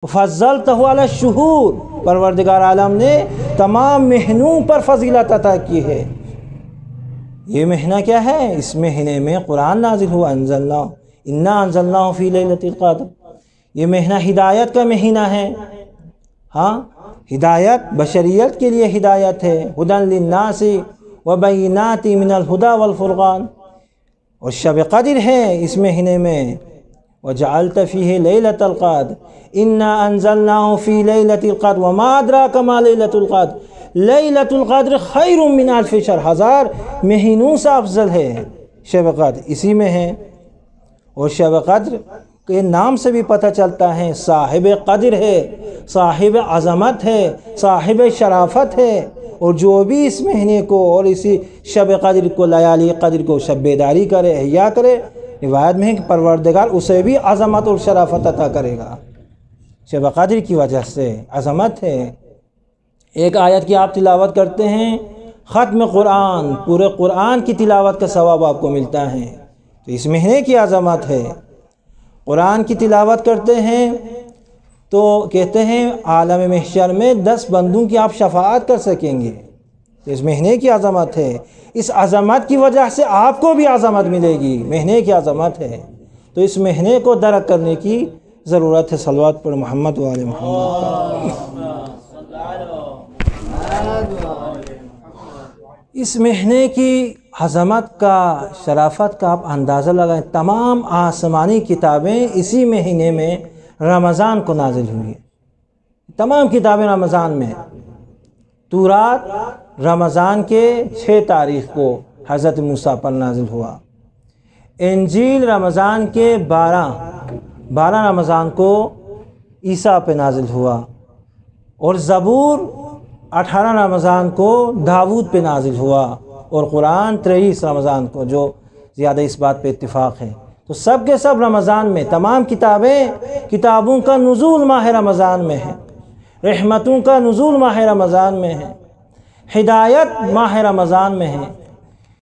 فضلتہ علی الشہور، پروردگار عالم نے تمام مہینوں پر فضیلت عطا کی ہے۔ یہ مہینہ کیا ہے؟ اس مہینے میں قرآن نازل ہوا، انا انزلناہ فی لیلۃ القدر۔ یہ مہینہ ہدایت کا مہینہ ہے، ہاں ہدایت بشریت کے لیے ہدایت ہے، ھدی للناس وبینات من الہدی والفرقان۔ اور شب قدر ہے اس مہینے میں، وجعلت فیہ لیلۃ القدر انا انزلناہ فی لیلۃ القدر وما ادراک ما لیلۃ القدر لیلۃ القدر خیر من الف شہر، 1000 مہینوں سے افضل ہے شب قدر اسی میں ہے۔ اور شب قدر کے نام سے بھی پتہ چلتا ہے صاحب قدر ہے، صاحب عظمت ہے، صاحب شرافت ہے۔ اور جو بھی اس مہینے کو اور اسی شب قدر کو، لیالی قدر کو شب بیداری کرے، احیا کرے، روایت میں ہے کہ پروردگار اسے بھی عظمت اور شرافت عطا کرے گا۔ شب قدر کی وجہ سے عظمت ہے۔ ایک آیت کی آپ تلاوت کرتے ہیں، ختم قرآن، پورے قرآن کی تلاوت کا ثواب آپ کو ملتا ہے، تو اس مہینے کی عظمت ہے۔ قرآن کی تلاوت کرتے ہیں تو کہتے ہیں عالم محشر میں 10 بندوں کی آپ شفاعت کر سکیں گے، اس مہینے کی عظمت ہے۔ اس عظمت کی وجہ سے آپ کو بھی عظمت ملے گی، مہینے کی عظمت ہے، تو اس مہینے کو درک کرنے کی ضرورت ہے۔ صلوات پر محمد و آل محمد۔ اس مہینے کی عظمت کا، شرافت کا آپ اندازہ لگائیں، تمام آسمانی کتابیں اسی مہینے میں رمضان کو نازل ہوئی، تمام کتابیں رمضان میں۔ تورات رمضان کے 6 تاریخ کو حضرت موسیٰ پر نازل ہوا، انجیل رمضان کے 12 رمضان کو عیسیٰ پہ نازل ہوا، اور زبور 18 رمضان کو داؤد پہ نازل ہوا، اور قرآن 23 رمضان کو، جو زیادہ اس بات پہ اتفاق ہے۔ تو سب کے سب رمضان میں، تمام کتابوں کا نزول ماہ رمضان میں ہے، رحمتوں کا نزول ماہ رمضان میں ہے، ہدایت ماہ رمضان میں ہے۔